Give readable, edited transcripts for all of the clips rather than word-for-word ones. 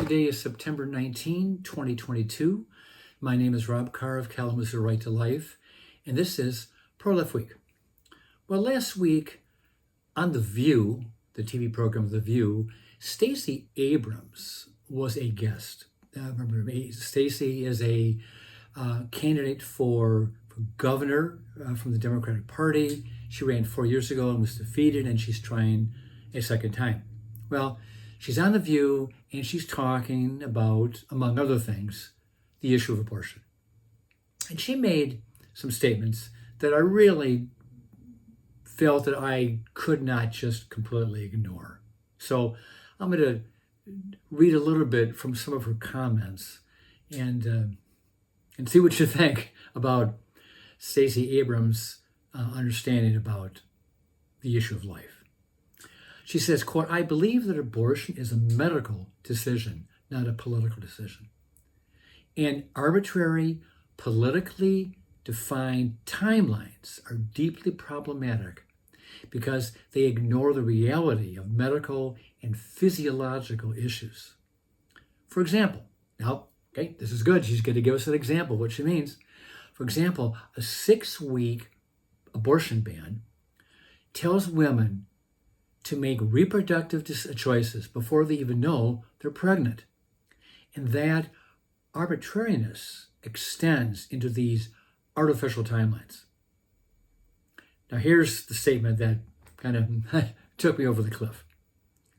Today is September 19, 2022. My name is Rob Carr of Kalamazoo Right to Life, and this is Pro-Life Week. Well, last week on The View, the TV program The View, Stacey Abrams was a guest. Remember, Stacey is a candidate for governor from the Democratic Party. She ran 4 years ago and was defeated, and she's trying a second time. Well, she's on The View, and she's talking about, among other things, the issue of abortion. And she made some statements that I really felt that I could not just completely ignore. So I'm going to read a little bit from some of her comments and see what you think about Stacey Abrams' understanding about the issue of life. She says, quote, "I believe that abortion is a medical decision, not a political decision. And arbitrary, politically defined timelines are deeply problematic because they ignore the reality of medical and physiological issues. For example," now, okay, this is good. She's going to give us an example of what she means. For example, a 6-week abortion ban tells women to make reproductive choices before they even know they're pregnant. And that arbitrariness extends into these artificial timelines. Now, here's the statement that kind of took me over the cliff.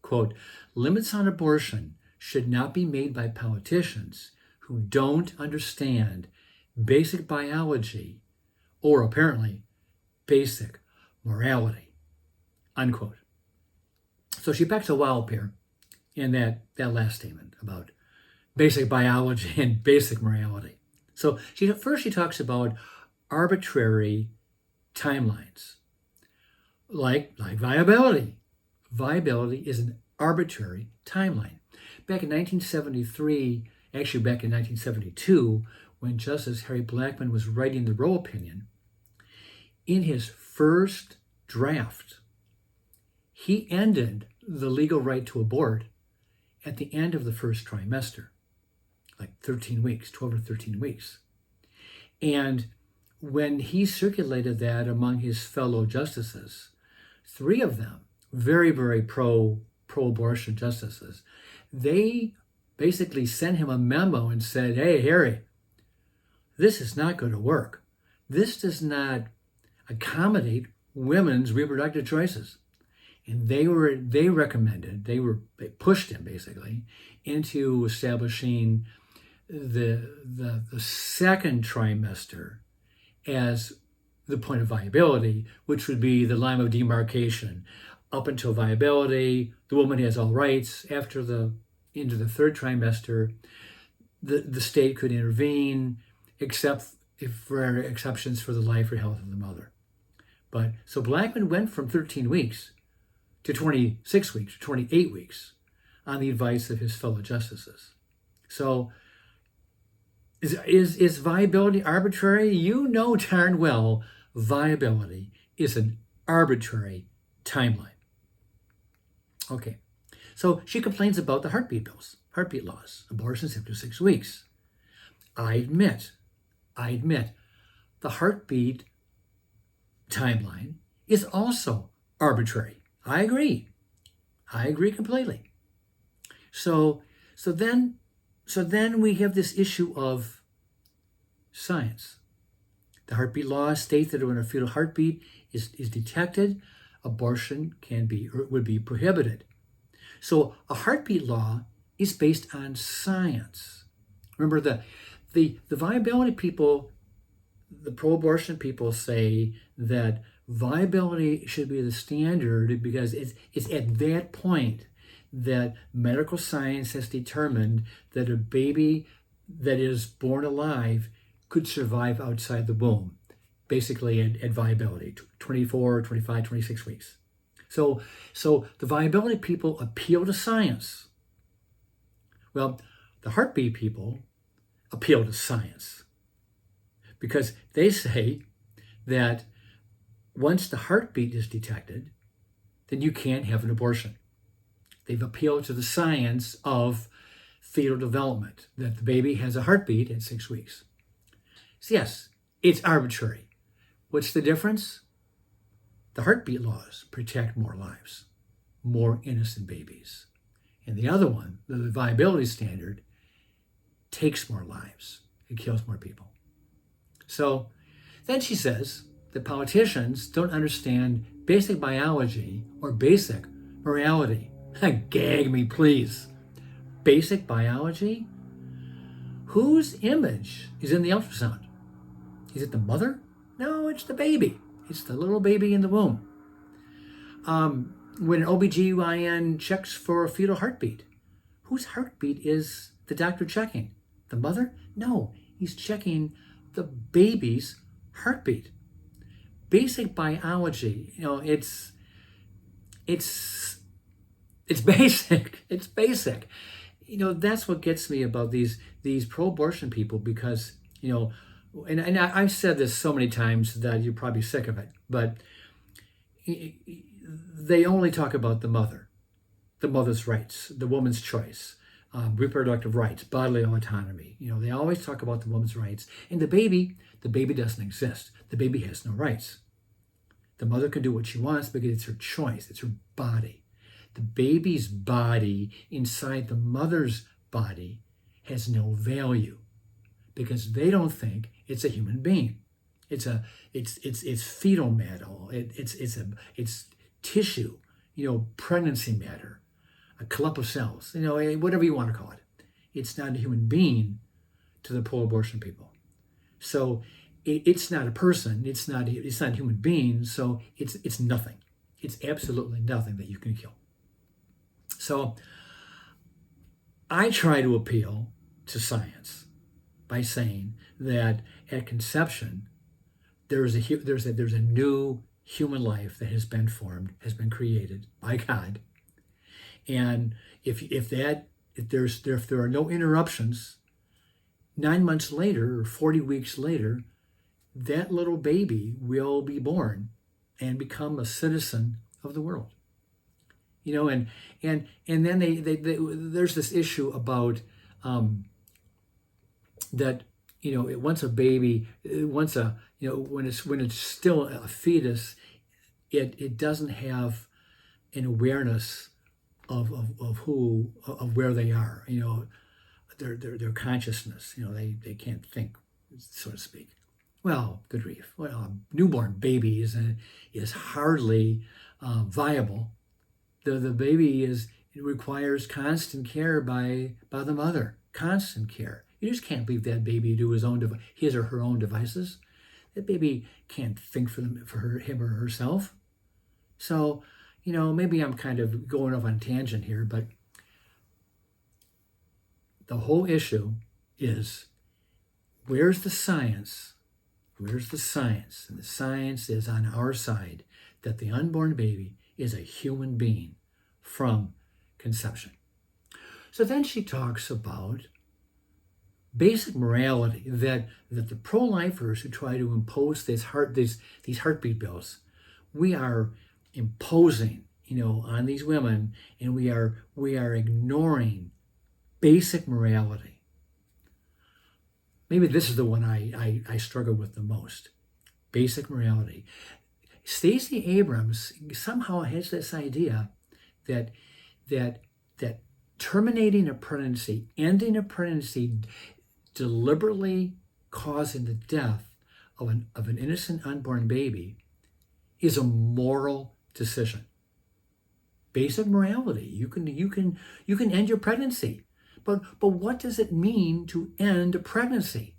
Quote, "Limits on abortion should not be made by politicians who don't understand basic biology or apparently basic morality," unquote. So she backs a wallop here in that last statement about basic biology and basic morality. So she talks about arbitrary timelines, like viability. Viability is an arbitrary timeline. Back in 1973, actually back in 1972, when Justice Harry Blackmun was writing the Roe opinion, in his first draft, he ended the legal right to abort at the end of the first trimester, like 13 weeks, 12 or 13 weeks. And when he circulated that among his fellow justices, 3 of them, very, very pro-abortion justices, they basically sent him a memo and said, "Hey, Harry, this is not going to work. This does not accommodate women's reproductive choices." And they pushed him basically into establishing the second trimester as the point of viability, which would be the line of demarcation. Up until viability, the woman has all rights. Into the 3rd trimester, the state could intervene, except for exceptions for the life or health of the mother. But so Blackmun went from 13 weeks to 26 weeks, 28 weeks, on the advice of his fellow justices. So is viability arbitrary? You know darn well viability is an arbitrary timeline. Okay, so she complains about the heartbeat laws, abortions after 6 weeks. I admit, the heartbeat timeline is also arbitrary. I agree completely. So then we have this issue of science. The heartbeat laws state that when a fetal heartbeat is detected, abortion would be prohibited. So a heartbeat law is based on science. Remember, the viability people, the pro-abortion people say that viability should be the standard because it's at that point that medical science has determined that a baby that is born alive could survive outside the womb, basically at viability, 24, 25, 26 weeks. So the viability people appeal to science. Well, the heartbeat people appeal to science because they say that once the heartbeat is detected, then you can't have an abortion. They've appealed to the science of fetal development, that the baby has a heartbeat at 6 weeks. So yes, it's arbitrary. What's the difference? The heartbeat laws protect more lives, more innocent babies. And the other one, the viability standard, takes more lives. It kills more people. So then she says that politicians don't understand basic biology or basic morality. Gag me, please. Basic biology? Whose image is in the ultrasound? Is it the mother? No, it's the baby. It's the little baby in the womb. When an OBGYN checks for a fetal heartbeat, whose heartbeat is the doctor checking? The mother? No, he's checking the baby's heartbeat. Basic biology, it's basic. It's basic. That's what gets me about these pro-abortion people, because, and I've said this so many times that you're probably sick of it, but they only talk about the mother's rights, the woman's choice, reproductive rights, bodily autonomy. They always talk about the woman's rights. And the baby doesn't exist. The baby has no rights. The mother can do what she wants because it's her choice. It's her body. The baby's body inside the mother's body has no value because they don't think it's a human being. It's fetal matter. It's tissue, pregnancy matter, a clump of cells, whatever you want to call it. It's not a human being to the pro-abortion people. So it's not a person. It's not a human being. So it's nothing. It's absolutely nothing that you can kill. So I try to appeal to science by saying that at conception, there's a new human life that has been formed, has been created by God, and if there are no interruptions, 9 months later or 40 weeks later, that little baby will be born and become a citizen of the world. And then they there's this issue about that once when it's still a fetus, it doesn't have an awareness of where they are, their consciousness, they can't think, so to speak. Well, good grief. Well, a newborn baby is hardly viable. The baby requires constant care by the mother, constant care. You just can't leave that baby to his or her own devices. That baby can't think for him or herself. So, maybe I'm kind of going off on a tangent here, but the whole issue is, where's the science? Where's the science? And the science is on our side, that the unborn baby is a human being from conception. So then she talks about basic morality, that the pro-lifers who try to impose these heartbeat bills, we are imposing, on these women, and we are ignoring basic morality. Maybe this is the one I struggle with the most. Basic morality. Stacey Abrams somehow has this idea that terminating a pregnancy, ending a pregnancy, deliberately causing the death of an innocent unborn baby is a moral decision. Basic morality. You can end your pregnancy. But what does it mean to end a pregnancy?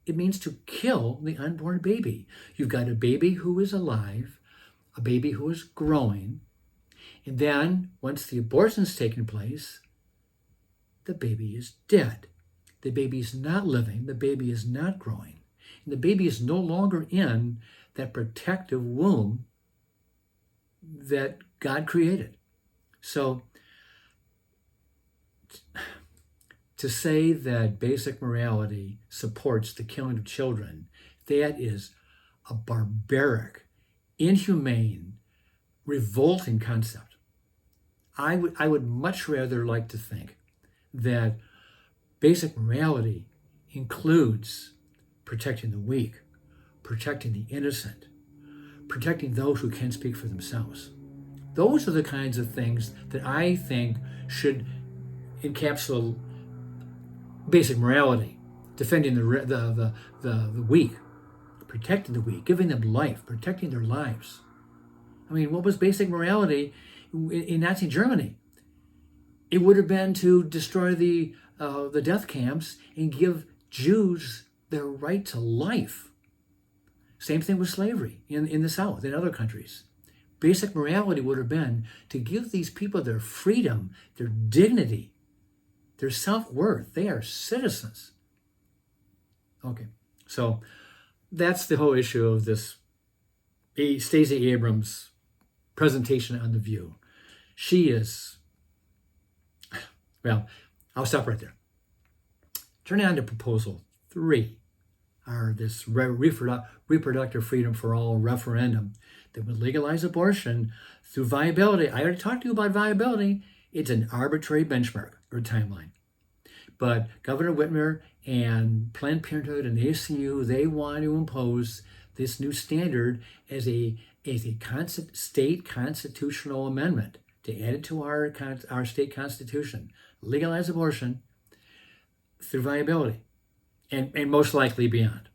It means to kill the unborn baby. You've got a baby who is alive, a baby who is growing, and then once the abortion's taken place, the baby is dead. The baby is not living, the baby is not growing, and the baby is no longer in that protective womb that God created. So to say that basic morality supports the killing of children, that is a barbaric, inhumane, revolting concept. I would much rather like to think that basic morality includes protecting the weak, protecting the innocent, protecting those who can't speak for themselves. Those are the kinds of things that I think should encapsulate basic morality, defending the weak, protecting the weak, giving them life, protecting their lives. I mean, what was basic morality in Nazi Germany? It would have been to destroy the death camps and give Jews their right to life. Same thing with slavery in the South, in other countries. Basic morality would have been to give these people their freedom, their dignity, their self-worth. They are citizens. Okay, so that's the whole issue of this Stacey Abrams presentation on The View. She is, well, I'll stop right there. Turning on to Proposal 3, or this reproductive freedom for all referendum that would legalize abortion through viability. I already talked to you about viability. It's an arbitrary benchmark or timeline. But Governor Whitmer and Planned Parenthood and the ACU, they want to impose this new standard as a state constitutional amendment to add it to our state constitution, legalize abortion through viability, and most likely beyond.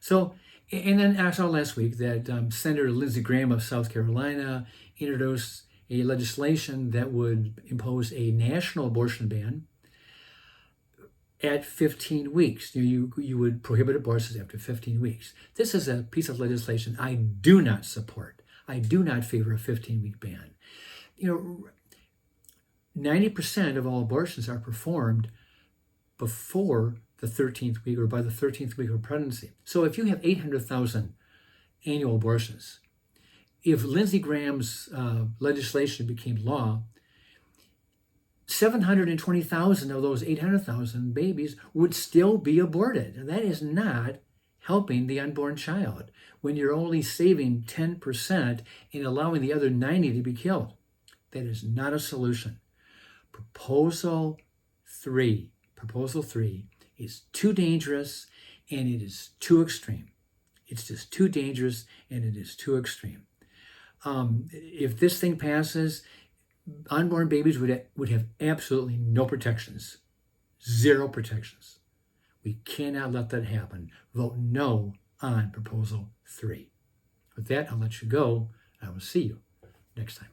So, and then I saw last week that Senator Lindsey Graham of South Carolina introduced a legislation that would impose a national abortion ban at 15 weeks. You would prohibit abortions after 15 weeks. This is a piece of legislation I do not support. I do not favor a 15-week ban. 90% of all abortions are performed before the 13th week or by the 13th week of pregnancy. So if you have 800,000 annual abortions, if Lindsey Graham's legislation became law, 720,000 of those 800,000 babies would still be aborted. And that is not helping the unborn child when you're only saving 10% and allowing the other 90 to be killed. That is not a solution. Proposal 3 is too dangerous and it is too extreme. It's just too dangerous and it is too extreme. If this thing passes, unborn babies would have absolutely no protections, zero protections. We cannot let that happen. Vote no on Proposal 3. With that, I'll let you go. I will see you next time.